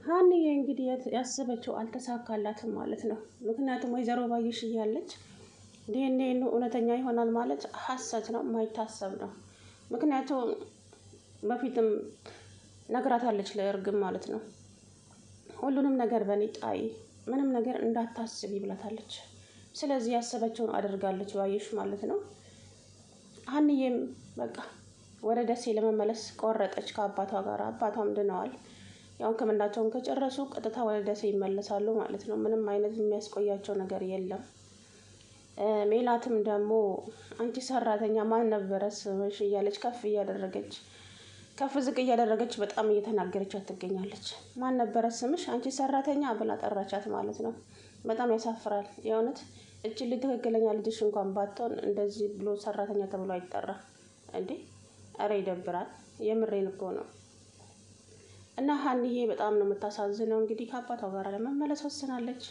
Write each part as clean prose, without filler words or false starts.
ሀኒዬ እንግዲህ ያሰበችው አልተሳካላትም ማለት ነው። ምክንያቱም ወይዘሮ ባዩሽ እያለች ዲኤንኤ እውነተኛ ይሆናል ማለት ሀሰት ነው፣ የማይታሰብ ነው። ምክንያቱም በፊትም ነግራታለች ለእርግብ ማለት ነው። ሁሉንም ነገር በእኔ ጣይ፣ ምንም ነገር እንዳታስቢ ብላታለች። ስለዚህ ያሰበችውን አድርጋለች ባዩሽ ማለት ነው። ሀኒዬም በቃ ወደ ደሴ ለመመለስ ቆረጠች ከአባቷ ጋር። አባቷም ድነዋል። ያው ሕክምናቸውን ከጨረሱ ቀጥታ ወደ ደሴ ይመለሳሉ ማለት ነው። ምንም አይነት የሚያስቆያቸው ነገር የለም። ሜላትም ደግሞ አንቺ ሰራተኛ ማን ነበረ ስምሽ እያለች ከፍ ዝቅ እያደረገች በጣም እየተናገረቻት ትገኛለች። ማን ነበረ ስምሽ አንቺ ሰራተኛ ብላ ጠራቻት ማለት ነው። በጣም ያሳፍራል የእውነት። እቺ ልጅ ትክክለኛ ልጅሽ እንኳን ባትሆን እንደዚህ ብሎ ሰራተኛ ተብሎ አይጠራም እንዴ! እረ ይደብራል። የምሬን እኮ ነው። እና ሀኒዬ በጣም ነው የምታሳዝነው። እንግዲህ ከአባቷ ጋር ለመመለስ ወስናለች።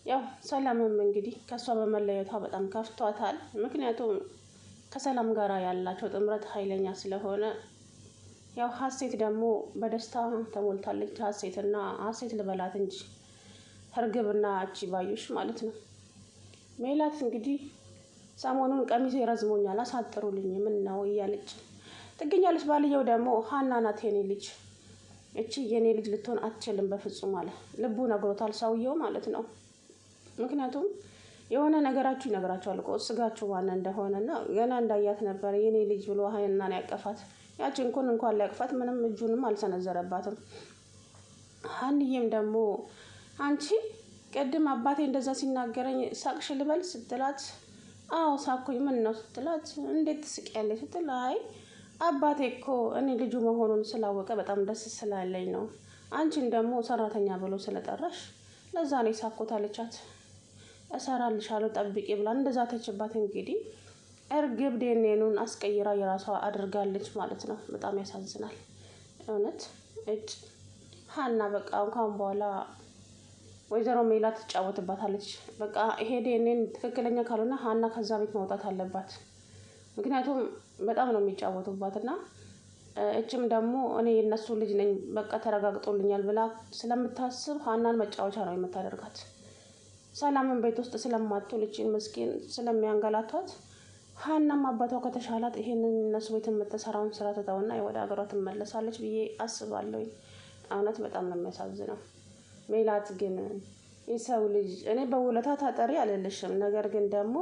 ያው ሰላምም እንግዲህ ከእሷ በመለየቷ በጣም ከፍቷታል። ምክንያቱም ከሰላም ጋር ያላቸው ጥምረት ኃይለኛ ስለሆነ፣ ያው ሀሴት ደግሞ በደስታ ተሞልታለች። ሀሴት ልበላት እንጂ እርግብና እቺ ባዩሽ ማለት ነው። ሜላት እንግዲህ ሰሞኑን ቀሚሴ ረዝሞኛል አሳጥሩልኝ ምን ነው እያለች ትገኛለች። ባልየው ደግሞ ሀና ናት የኔ ልጅ፣ እቺ የኔ ልጅ ልትሆን አትችልም በፍጹም አለ። ልቡ ነግሮታል ሰውየው ማለት ነው። ምክንያቱም የሆነ ነገራችሁ ይነግራችኋል እኮ ስጋችሁ ማን እንደሆነና ገና እንዳያት ነበር የኔ ልጅ ብሎ ሀናን ያቀፋት። ያችን እንኳን ሊያቅፋት ምንም እጁንም አልሰነዘረባትም። ሀኒዬም ደግሞ አንቺ ቅድም አባቴ እንደዛ ሲናገረኝ ሳቅሽ ልበል ስትላት፣ አዎ ሳኩኝ ምን ነው ስትላት፣ እንዴት ትስቂያለሽ ስትል፣ አይ አባቴ እኮ እኔ ልጁ መሆኑን ስላወቀ በጣም ደስ ስላለኝ ነው። አንቺን ደግሞ ሰራተኛ ብሎ ስለጠራሽ ለዛ ነው የሳኩት አለቻት። እሰራልሻለሁ ጠብቂ ብላ እንደዛ ተችባት። እንግዲህ እርግብ ዲኤንኤውን አስቀይራ የራሷ አድርጋለች ማለት ነው። በጣም ያሳዝናል እውነት። ሀና በቃ እንኳን በኋላ ወይዘሮ ሜላት ትጫወትባታለች። በቃ ይሄ ዲኤንኤ ትክክለኛ ካልሆነ ሀና ከዛ ቤት መውጣት አለባት። ምክንያቱም በጣም ነው የሚጫወቱባት እና እችም ደግሞ እኔ የነሱ ልጅ ነኝ በቃ ተረጋግጦልኛል ብላ ስለምታስብ ሀናን መጫወቻ ነው የምታደርጋት። ሰላምን ቤት ውስጥ ስለማትውል እቺን ምስኪን ስለሚያንገላቷት፣ ሀናም አባቷ ከተሻላት ይሄንን እነሱ ቤት የምትሰራውን ስራ ትተውና ወደ ሀገሯ ትመለሳለች ብዬ አስባለሁ። እውነት በጣም ነው የሚያሳዝነው። ሜላት ግን የሰው ልጅ እኔ በውለታ ታጠሪ አልልሽም፣ ነገር ግን ደግሞ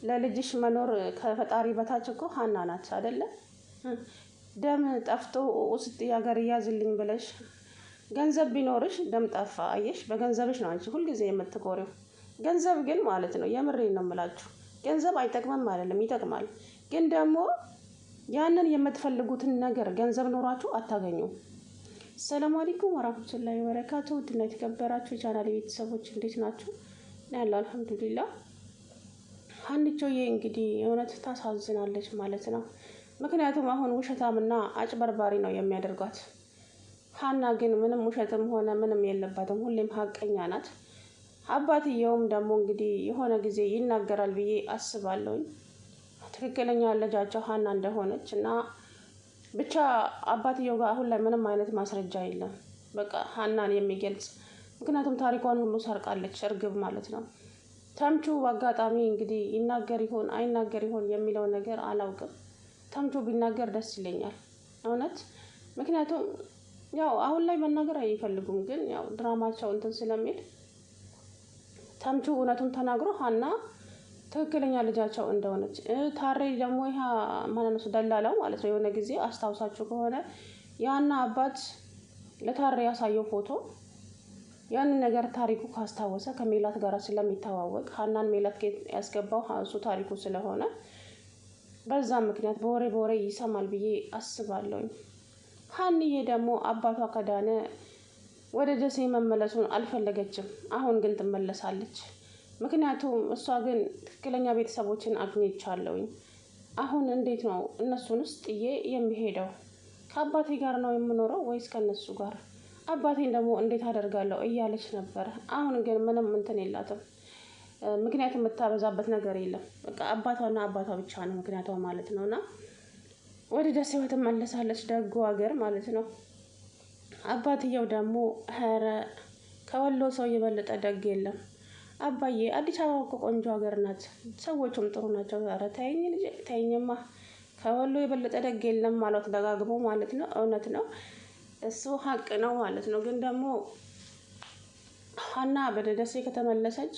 ለልጅሽ መኖር ከፈጣሪ በታች እኮ ሀና ናት አይደለ? ደም ጠፍቶ ውስጥ ያገር ያዝልኝ ብለሽ ገንዘብ ቢኖርሽ ደም ጠፋ አየሽ፣ በገንዘብሽ ነው አንቺ ሁልጊዜ የምትኮሪው። ገንዘብ ግን ማለት ነው የምሬን ነው የምላችሁ፣ ገንዘብ አይጠቅምም አይደለም ይጠቅማል። ግን ደግሞ ያንን የምትፈልጉትን ነገር ገንዘብ ኖሯችሁ አታገኙም። ሰላም አለይኩም ወራህመቱላሂ ወበረካቱ። ውድና የተከበራችሁ የቻናሌ ቤተሰቦች እንዴት ናችሁ? ያለው አልሐምዱሊላህ። ሀኒቾዬ እንግዲህ እውነት ታሳዝናለች ማለት ነው። ምክንያቱም አሁን ውሸታምና አጭበርባሪ ነው የሚያደርጓት። ሀና ግን ምንም ውሸትም ሆነ ምንም የለባትም፣ ሁሌም ሀቀኛ ናት። አባትየውም ደግሞ እንግዲህ የሆነ ጊዜ ይናገራል ብዬ አስባለሁኝ ትክክለኛ ልጃቸው ሀና እንደሆነች እና ብቻ አባትየው ጋር አሁን ላይ ምንም አይነት ማስረጃ የለም በቃ ሀናን የሚገልጽ። ምክንያቱም ታሪኳን ሁሉ ሰርቃለች እርግብ ማለት ነው። ተምቹ በአጋጣሚ እንግዲህ ይናገር ይሆን አይናገር ይሆን የሚለውን ነገር አላውቅም። ተምቹ ቢናገር ደስ ይለኛል እውነት። ምክንያቱም ያው አሁን ላይ መናገር አይፈልጉም፣ ግን ያው ድራማቸው እንትን ስለሚል ተምቹ እውነቱን ተናግሮ ሀና ትክክለኛ ልጃቸው እንደሆነች ታሬ ደግሞ ይሄ ማንነሱ ደላላው ማለት ነው። የሆነ ጊዜ አስታውሳችሁ ከሆነ ያና አባት ለታሬ ያሳየው ፎቶ ያንን ነገር ታሪኩ ካስታወሰ ከሜላት ጋር ስለሚተዋወቅ ሀናን ሜላት ያስገባው እሱ ታሪኩ ስለሆነ በዛ ምክንያት በወሬ ይሰማል ብዬ አስባለሁኝ። ሀኒዬ ደግሞ አባቷ ከዳነ ወደ ደሴ መመለሱን አልፈለገችም። አሁን ግን ትመለሳለች። ምክንያቱም እሷ ግን ትክክለኛ ቤተሰቦችን አግኝቻለሁኝ። አሁን እንዴት ነው እነሱንስ ጥዬ የሚሄደው? ከአባቴ ጋር ነው የምኖረው ወይስ ከነሱ ጋር? አባቴን ደግሞ እንዴት አደርጋለሁ እያለች ነበር። አሁን ግን ምንም እንትን የላትም። ምክንያቱም የምታበዛበት ነገር የለም። በቃ አባቷና አባቷ ብቻ ነው ምክንያቷ ማለት ነውና ወደ ደሴ ትመለሳለች። ደጉ ሀገር ማለት ነው። አባትየው ደግሞ ኧረ ከወሎ ሰው የበለጠ ደግ የለም አባዬ፣ አዲስ አበባ እኮ ቆንጆ ሀገር ናት፣ ሰዎቹም ጥሩ ናቸው። ኧረ ተይኝ ልጄ ተይኝማ፣ ከወሎ የበለጠ ደግ የለም ማለት ደጋግሞ ማለት ነው። እውነት ነው፣ እሱ ሀቅ ነው ማለት ነው። ግን ደግሞ ሀና ወደ ደሴ ከተመለሰች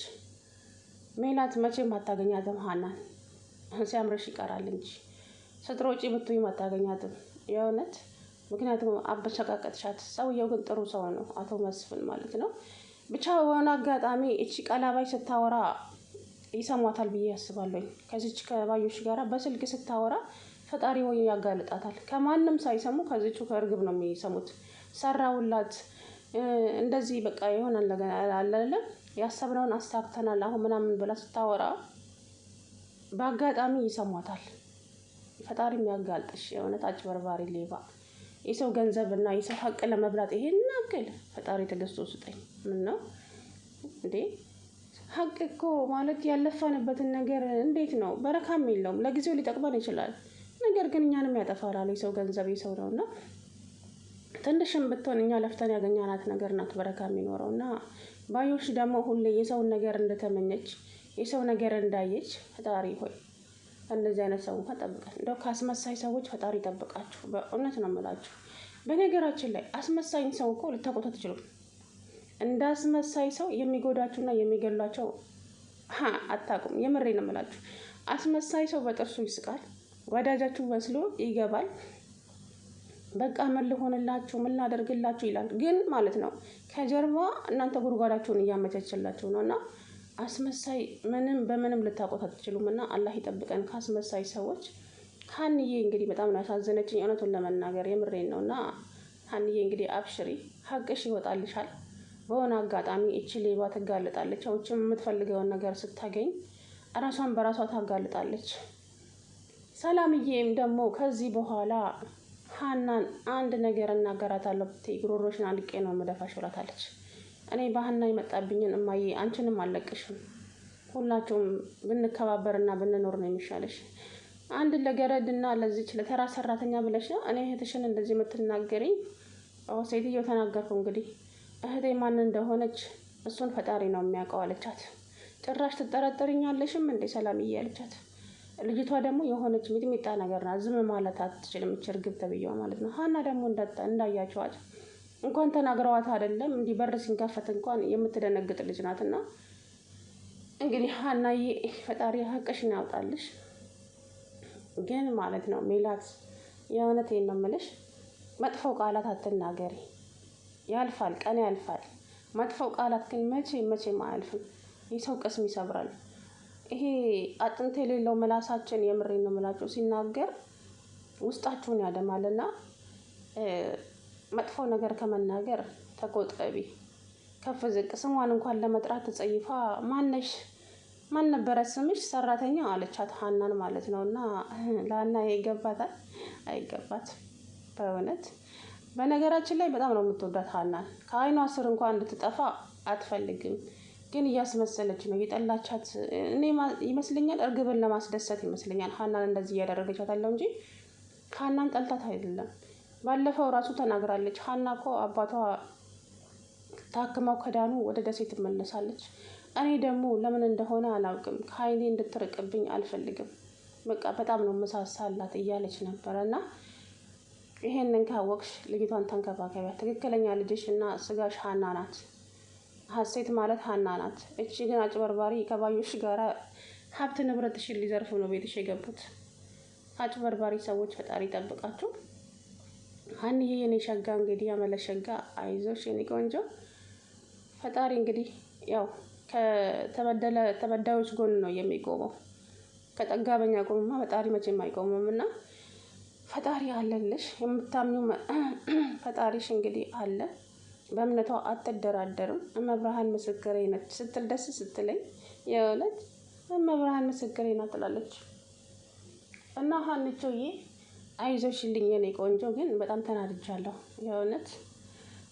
ሜላት መቼም አታገኛትም። ሀናን ሲያምርሽ ይቀራል እንጂ ስትሮጪ ብትይም አታገኛትም የእውነት። ምክንያቱም አበሸቃቀጥሻት። ሰውየው ግን ጥሩ ሰው ነው፣ አቶ መስፍን ማለት ነው። ብቻ በሆነ አጋጣሚ እቺ ቀላባይ ስታወራ ይሰሟታል ብዬ ያስባለሁ። ከዚች ከባዮሽ ጋራ በስልክ ስታወራ ፈጣሪ ወይ ያጋልጣታል። ከማንም ሳይሰሙ ከዚቹ ከእርግብ ነው የሚሰሙት። ሰራውላት እንደዚህ በቃ ይሆናል ነገር አለ ያሰብነውን አሳክተናል አሁን ምናምን ብላ ስታወራ በአጋጣሚ ይሰሟታል። ፈጣሪ የሚያጋልጥሽ የእውነት አጭበርባሪ ሌባ፣ የሰው ገንዘብ እና የሰው ሀቅ ለመብላት ይሄን ያክል ፈጣሪ ትዕግስት ስጠኝ። ምን ነው እንዴ? ሀቅ እኮ ማለት ያለፋንበትን ነገር እንዴት ነው በረካም የለውም። ለጊዜው ሊጠቅመን ይችላል፣ ነገር ግን እኛንም ያጠፋናል። የሰው ገንዘብ የሰው ነው እና ትንሽም ብትሆን እኛ ለፍተን ያገኛናት ነገር ናት በረካ የሚኖረው። እና ባዮሽ ደግሞ ሁሌ የሰውን ነገር እንደተመኘች የሰው ነገር እንዳየች ፈጣሪ ሆይ እንደዚህ አይነት ሰው እንኳን ጠብቃት። እንደው ከአስመሳይ ሰዎች ፈጣሪ ጠብቃችሁ። በእውነት ነው የምላችሁ። በነገራችን ላይ አስመሳይን ሰው እኮ ልታውቁት አትችሉም። እንደ አስመሳይ ሰው የሚጎዳችሁና የሚገሏቸው አታውቁም። የምሬ ነው የምላችሁ። አስመሳይ ሰው በጥርሱ ይስቃል፣ ወዳጃችሁ መስሎ ይገባል። በቃ ምን ልሆንላችሁ ምን ላደርግላችሁ ይላል። ግን ማለት ነው ከጀርባ እናንተ ጉድጓዳችሁን እያመቻችላችሁ ነው። እና አስመሳይ ምንም በምንም ልታውቁት አትችሉም። እና አላህ ይጠብቀን ከአስመሳይ ሰዎች። ሀንዬ እንግዲህ በጣም ነው ያሳዘነችኝ እውነቱን ለመናገር የምሬን ነው። እና ሀንዬ እንግዲህ አብሽሪ፣ ሀቅሽ ይወጣልሻል። በሆነ አጋጣሚ እቺ ሌባ ትጋልጣለች። አውችም የምትፈልገውን ነገር ስታገኝ እራሷን በራሷ ታጋልጣለች። ሰላምዬም ደግሞ ከዚህ በኋላ ሀናን አንድ ነገር እናገራታለሁ ብትይ ጉሮሮሽን አንቄ ነው የምደፋሽ ብላታለች። እኔ በሀና የመጣብኝን እማዬ አንቺንም አልለቅሽም። ሁላችሁም ብንከባበርና ብንኖር ነው የሚሻለሽ። አንድ ለገረድና ለዚች ለተራ ሰራተኛ ብለሽ ነው እኔ እህትሽን እንደዚህ የምትናገሪኝ? ሴትዮ ተናገርኩ እንግዲህ። እህቴ ማን እንደሆነች እሱን ፈጣሪ ነው የሚያውቀው አለቻት። ጭራሽ ትጠረጠሪኛለሽም እንዴ ሰላምዬ አለቻት። ልጅቷ ደግሞ የሆነች ሚጥሚጣ ነገር ናት፣ ዝም ማለት አትችልም። እርግብ ተብዬዋ ማለት ነው። ሀና ደግሞ እንዳያቸዋት እንኳን ተናግረዋት አይደለም እንዲህ በር ሲንከፈት እንኳን የምትደነግጥ ልጅ ናትና እንግዲህ ሀናዬ ፈጣሪ ሀቅሽን ያውጣልሽ። ግን ማለት ነው ሜላት የእውነቴን ነው የምልሽ፣ መጥፎ ቃላት አትናገሪ። ያልፋል፣ ቀን ያልፋል። መጥፎ ቃላት ግን መቼም አያልፍም። የሰው ቅስም ይሰብራል። ይሄ አጥንት የሌለው ምላሳችን የምሬን ነው የምላችሁ ሲናገር ውስጣችሁን ያደማልና መጥፎ ነገር ከመናገር ተቆጠቢ። ከፍ ዝቅ ስሟን እንኳን ለመጥራት ተጸይፋ ማነሽ ማን ነበረ ስምሽ ሰራተኛ አለቻት ሀናን ማለት ነው። እና ለሀና ይገባታል አይገባት በእውነት። በነገራችን ላይ በጣም ነው የምትወዳት ሀናን። ከአይኗ ስር እንኳን እንድትጠፋ አትፈልግም። ግን እያስመሰለች ነው የጠላቻት። እኔ ይመስለኛል እርግብን ለማስደሰት ይመስለኛል ሀናን እንደዚህ እያደረገቻት አለው እንጂ ሀናን ጠልታት አይደለም። ባለፈው ራሱ ተናግራለች። ሀና እኮ አባቷ ታክመው ከዳኑ ወደ ደሴ ትመለሳለች። እኔ ደግሞ ለምን እንደሆነ አላውቅም ከሀይሌ እንድትርቅብኝ አልፈልግም። በቃ በጣም ነው መሳሳላት እያለች ነበረ። እና ይሄንን ካወቅሽ ልጅቷን ተንከባከቢያት። ትክክለኛ ልጅሽ እና ስጋሽ ሀና ናት። ሀሴት ማለት ሀና ናት። እቺ ግን አጭበርባሪ ከባዮሽ ጋራ ሀብት ንብረትሽን ሊዘርፉ ነው ቤትሽ የገቡት። አጭበርባሪ ሰዎች ፈጣሪ ይጠብቃችሁ። ሀንዬ የኔ ሸጋ እንግዲህ ያመለሸጋ አይዞሽ የኔ ቆንጆ። ፈጣሪ እንግዲህ ያው ተበዳዮች ጎን ነው የሚቆመው። ከጠጋበኛ ጎንማ ፈጣሪ መቼም አይቆምም። እና ፈጣሪ አለልሽ። የምታምኙ ፈጣሪሽ እንግዲህ አለ። በእምነቷ አትደራደርም። እመብርሃን ምስክሬ ነች ስትል ደስ ስትለኝ የእውነት እመብርሃን ምስክሬ ናት ትላለች። እና ሀንቾዬ አይዞሽልኝ የኔ ቆንጆ። ግን በጣም ተናድጃለሁ የእውነት።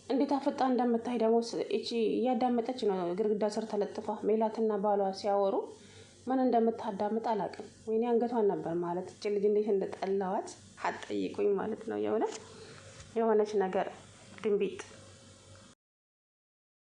እንዴት አፍጣ እንደምታይ ደግሞ እቺ እያዳመጠች ነው ግድግዳ ስር ተለጥፋ ሜላትና ባሏ ሲያወሩ ምን እንደምታዳምጥ አላውቅም። ወይኔ አንገቷን ነበር ማለት እቺ ልጅ እንዴት እንደጠላዋት አትጠይቁኝ ማለት ነው የእውነት። የሆነች ነገር ድንቢጥ